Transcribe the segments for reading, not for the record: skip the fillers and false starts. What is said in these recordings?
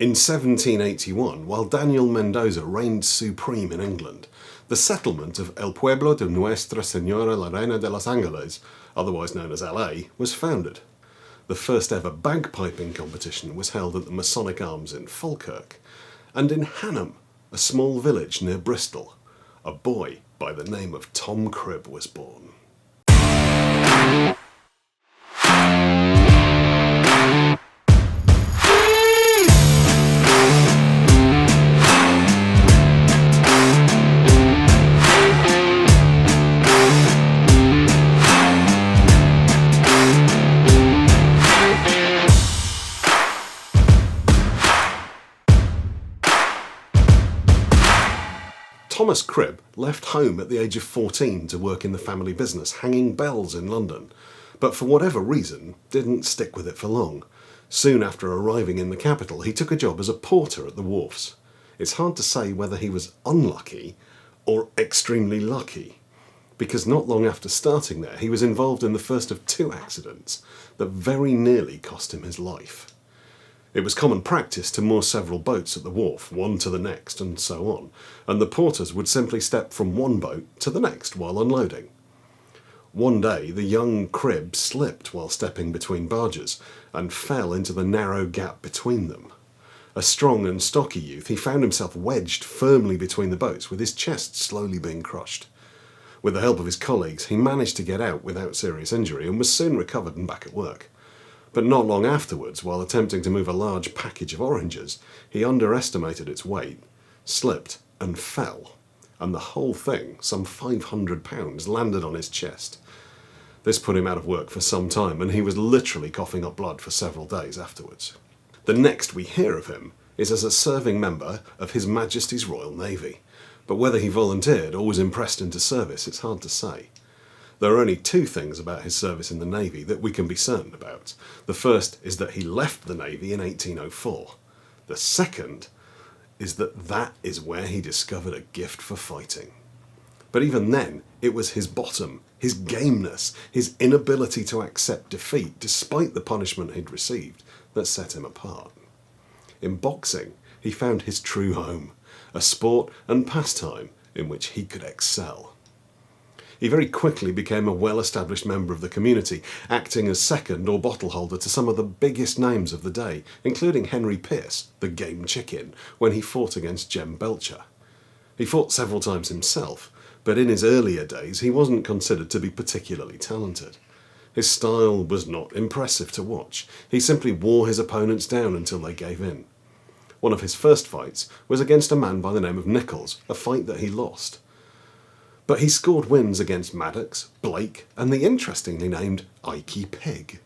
In 1781, while Daniel Mendoza reigned supreme in England, the settlement of El Pueblo de Nuestra Señora la Reina de los Ángeles, otherwise known as LA, was founded. The first ever bagpiping competition was held at the Masonic Arms in Falkirk, and in Hannam, a small village near Bristol, a boy by the name of Tom Cribb was born. Thomas Cribb left home at the age of 14 to work in the family business hanging bells in London, but for whatever reason didn't stick with it for long. Soon after arriving in the capital, he took a job as a porter at the wharfs. It's hard to say whether he was unlucky or extremely lucky, because not long after starting there, he was involved in the first of two accidents that very nearly cost him his life. It was common practice to moor several boats at the wharf, one to the next, and so on, and the porters would simply step from one boat to the next while unloading. One day, the young Cribb slipped while stepping between barges, and fell into the narrow gap between them. A strong and stocky youth, he found himself wedged firmly between the boats, with his chest slowly being crushed. With the help of his colleagues, he managed to get out without serious injury, and was soon recovered and back at work. But not long afterwards, while attempting to move a large package of oranges, he underestimated its weight, slipped and fell, and the whole thing, some £500, landed on his chest. This put him out of work for some time, and he was literally coughing up blood for several days afterwards. The next we hear of him is as a serving member of His Majesty's Royal Navy, but whether he volunteered or was impressed into service, it's hard to say. There are only two things about his service in the Navy that we can be certain about. The first is that he left the Navy in 1804. The second is that is where he discovered a gift for fighting. But even then, it was his bottom, his gameness, his inability to accept defeat despite the punishment he'd received that set him apart. In boxing, he found his true home, a sport and pastime in which he could excel. He very quickly became a well-established member of the community, acting as second or bottle holder to some of the biggest names of the day, including Henry Pearce, the game chicken, when he fought against Jem Belcher. He fought several times himself, but in his earlier days he wasn't considered to be particularly talented. His style was not impressive to watch. He simply wore his opponents down until they gave in. One of his first fights was against a man by the name of Nichols, a fight that he lost. But he scored wins against Maddox, Blake, and the interestingly named Ikey Pig.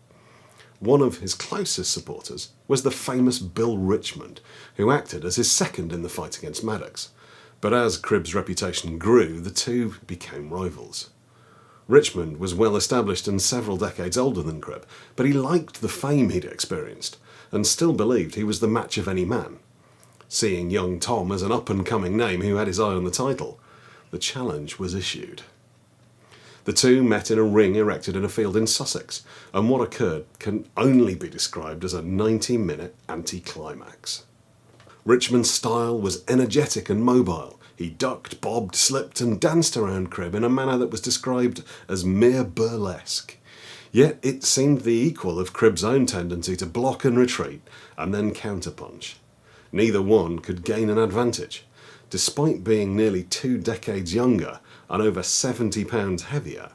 One of his closest supporters was the famous Bill Richmond, who acted as his second in the fight against Maddox. But as Cribb's reputation grew, the two became rivals. Richmond was well established and several decades older than Cribb, but he liked the fame he'd experienced, and still believed he was the match of any man. Seeing young Tom as an up-and-coming name who had his eye on the title, the challenge was issued. The two met in a ring erected in a field in Sussex, and what occurred can only be described as a 90-minute anticlimax. Richmond's style was energetic and mobile. He ducked, bobbed, slipped and danced around Cribb in a manner that was described as mere burlesque. Yet it seemed the equal of Cribb's own tendency to block and retreat, and then counterpunch. Neither one could gain an advantage. Despite being nearly 2 decades younger and over 70 pounds heavier,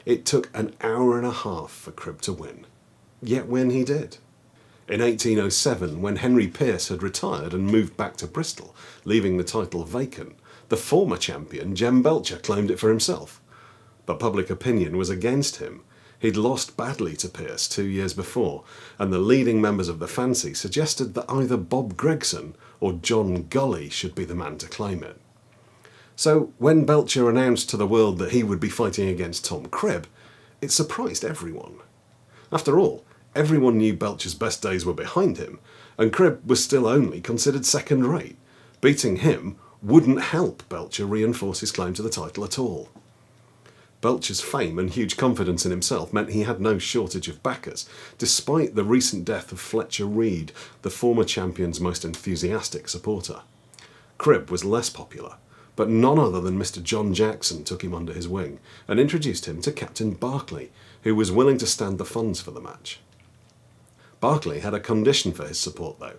it took an hour and a half for Cribb to win. Yet when he did. In 1807, when Henry Pearce had retired and moved back to Bristol, leaving the title vacant, the former champion, Jem Belcher, claimed it for himself. But public opinion was against him. He'd lost badly to Pearce 2 years before, and the leading members of the fancy suggested that either Bob Gregson or John Gully should be the man to claim it. So when Belcher announced to the world that he would be fighting against Tom Cribb, it surprised everyone. After all, everyone knew Belcher's best days were behind him, and Cribb was still only considered second-rate. Beating him wouldn't help Belcher reinforce his claim to the title at all. Belcher's fame and huge confidence in himself meant he had no shortage of backers, despite the recent death of Fletcher Reed, the former champion's most enthusiastic supporter. Cribb was less popular, but none other than Mr. John Jackson took him under his wing and introduced him to Captain Barclay, who was willing to stand the funds for the match. Barclay had a condition for his support, though.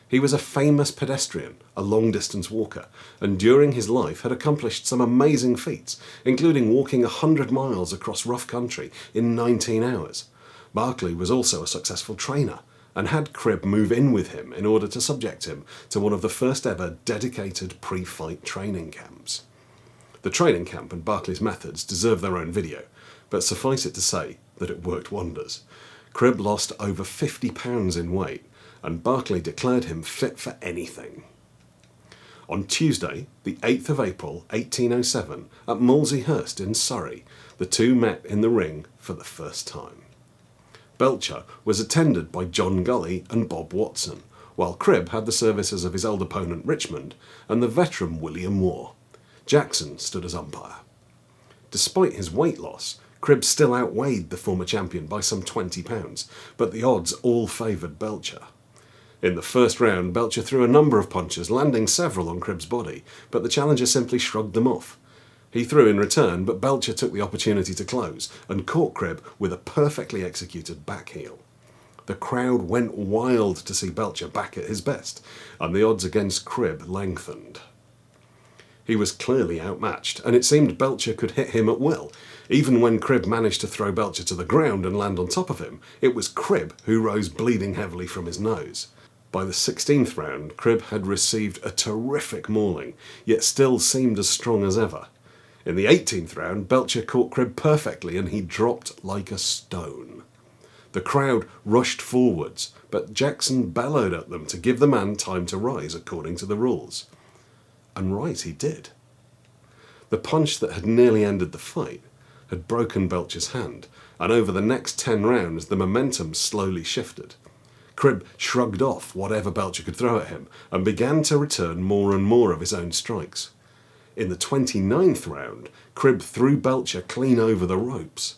He was a famous pedestrian, a long-distance walker, and during his life had accomplished some amazing feats, including walking 100 miles across rough country in 19 hours. Barclay was also a successful trainer, and had Cribb move in with him in order to subject him to one of the first ever dedicated pre-fight training camps. The training camp and Barclay's methods deserve their own video, but suffice it to say that it worked wonders. Cribb lost over 50 pounds in weight, and Barclay declared him fit for anything. On Tuesday, the 8th of April 1807, at Moleseyhurst in Surrey, the two met in the ring for the first time. Belcher was attended by John Gully and Bob Watson, while Cribb had the services of his old opponent Richmond and the veteran William Moore. Jackson stood as umpire. Despite his weight loss, Cribb still outweighed the former champion by some 20 pounds, but the odds all favoured Belcher. In the first round, Belcher threw a number of punches, landing several on Cribb's body, but the challenger simply shrugged them off. He threw in return, but Belcher took the opportunity to close and caught Cribb with a perfectly executed back heel. The crowd went wild to see Belcher back at his best, and the odds against Cribb lengthened. He was clearly outmatched, and it seemed Belcher could hit him at will. Even when Cribb managed to throw Belcher to the ground and land on top of him, it was Cribb who rose bleeding heavily from his nose. By the 16th round, Cribb had received a terrific mauling, yet still seemed as strong as ever. In the 18th round, Belcher caught Cribb perfectly and he dropped like a stone. The crowd rushed forwards, but Jackson bellowed at them to give the man time to rise according to the rules. And rise he did. The punch that had nearly ended the fight had broken Belcher's hand, and over the next 10 rounds the momentum slowly shifted. Cribb shrugged off whatever Belcher could throw at him and began to return more and more of his own strikes. In the 29th round, Cribb threw Belcher clean over the ropes.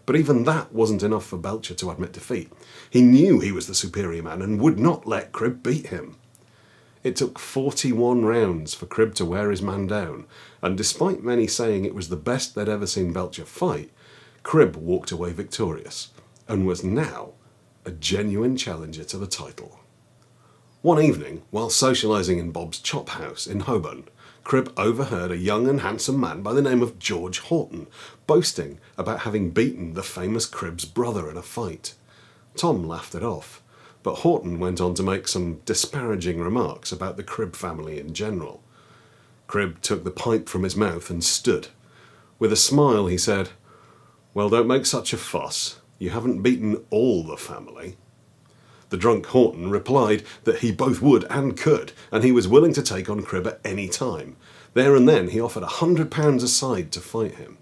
But even that wasn't enough for Belcher to admit defeat. He knew he was the superior man and would not let Cribb beat him. It took 41 rounds for Cribb to wear his man down, and despite many saying it was the best they'd ever seen Belcher fight, Cribb walked away victorious, and was now a genuine challenger to the title. One evening, while socialising in Bob's Chop House in Holborn, Cribb overheard a young and handsome man by the name of George Horton boasting about having beaten the famous Cribb's brother in a fight. Tom laughed it off, but Horton went on to make some disparaging remarks about the Cribb family in general. Cribb took the pipe from his mouth and stood. With a smile he said, "Well, don't make such a fuss. You haven't beaten all the family." The drunk Horton replied that he both would and could, and he was willing to take on Cribb at any time. There and then he offered £100 a side to fight him.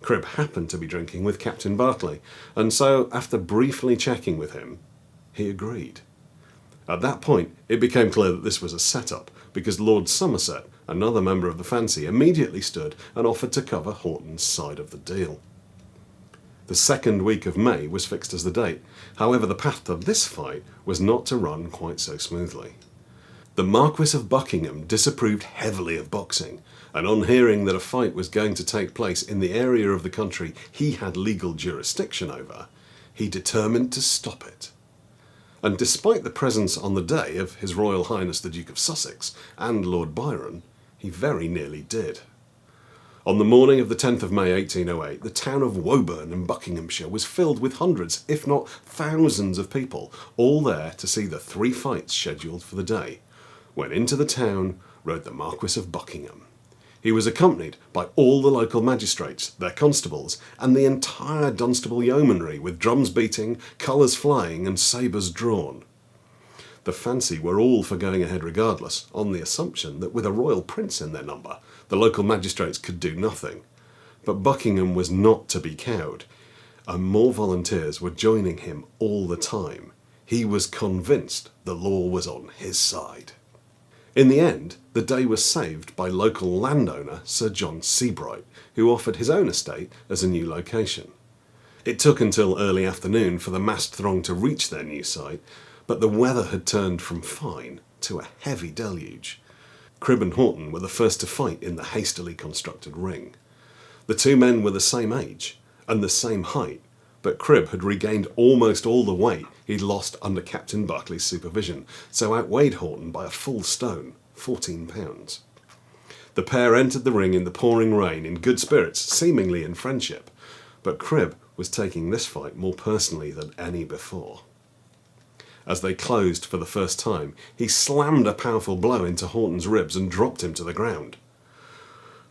Cribb happened to be drinking with Captain Barclay, and so, after briefly checking with him, he agreed. At that point, it became clear that this was a setup, because Lord Somerset, another member of the fancy, immediately stood and offered to cover Horton's side of the deal. The second week of May was fixed as the date. However, the path to this fight was not to run quite so smoothly. The Marquis of Buckingham disapproved heavily of boxing, and on hearing that a fight was going to take place in the area of the country he had legal jurisdiction over, he determined to stop it. And despite the presence on the day of His Royal Highness the Duke of Sussex and Lord Byron, he very nearly did. On the morning of the 10th of May 1808, the town of Woburn in Buckinghamshire was filled with hundreds, if not thousands of people, all there to see the 3 fights scheduled for the day, when into the town rode the Marquis of Buckingham. He was accompanied by all the local magistrates, their constables, and the entire Dunstable yeomanry, with drums beating, colours flying, and sabres drawn. The fancy were all for going ahead regardless, on the assumption that with a royal prince in their number, the local magistrates could do nothing. But Buckingham was not to be cowed, and more volunteers were joining him all the time. He was convinced the law was on his side. In the end, the day was saved by local landowner Sir John Seabright, who offered his own estate as a new location. It took until early afternoon for the massed throng to reach their new site, but the weather had turned from fine to a heavy deluge. Cribb and Horton were the first to fight in the hastily constructed ring. The two men were the same age and the same height, but Cribb had regained almost all the weight he'd lost under Captain Barclay's supervision, so outweighed Horton by a full stone, 14 pounds. The pair entered the ring in the pouring rain in good spirits, seemingly in friendship, but Cribb was taking this fight more personally than any before. As they closed for the first time, he slammed a powerful blow into Horton's ribs and dropped him to the ground.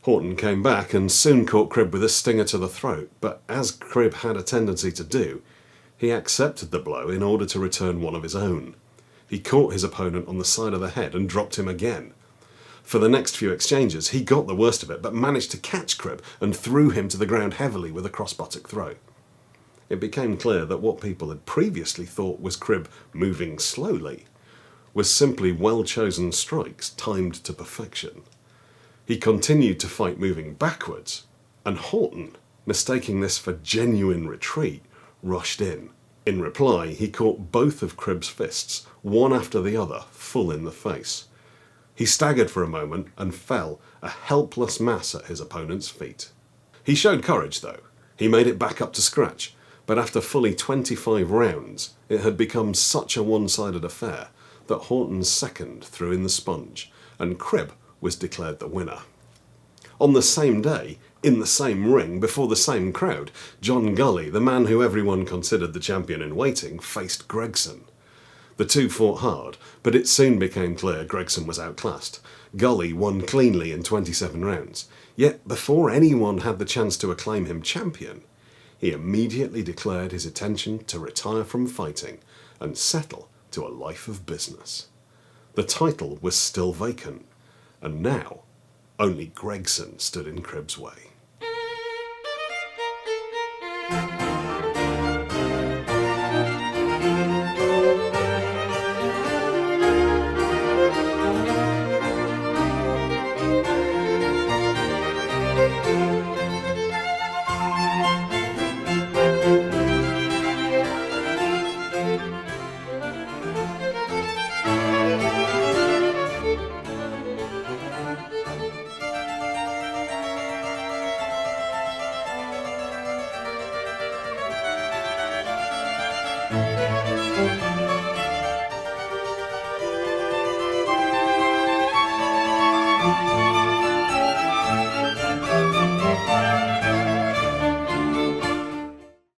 Horton came back and soon caught Cribb with a stinger to the throat, but as Cribb had a tendency to do, he accepted the blow in order to return one of his own. He caught his opponent on the side of the head and dropped him again. For the next few exchanges, he got the worst of it, but managed to catch Cribb and threw him to the ground heavily with a cross-buttock throw. It became clear that what people had previously thought was Cribb moving slowly was simply well-chosen strikes timed to perfection. He continued to fight moving backwards, and Horton, mistaking this for genuine retreat, rushed in. In reply, he caught both of Cribb's fists, one after the other, full in the face. He staggered for a moment and fell, a helpless mass at his opponent's feet. He showed courage, though. He made it back up to scratch, but after fully 25 rounds, it had become such a one-sided affair that Horton's second threw in the sponge, and Cribb was declared the winner. On the same day, in the same ring, before the same crowd, John Gully, the man who everyone considered the champion in waiting, faced Gregson. The two fought hard, but it soon became clear Gregson was outclassed. Gully won cleanly in 27 rounds, yet before anyone had the chance to acclaim him champion, he immediately declared his intention to retire from fighting and settle to a life of business. The title was still vacant, and now only Gregson stood in Cribb's way.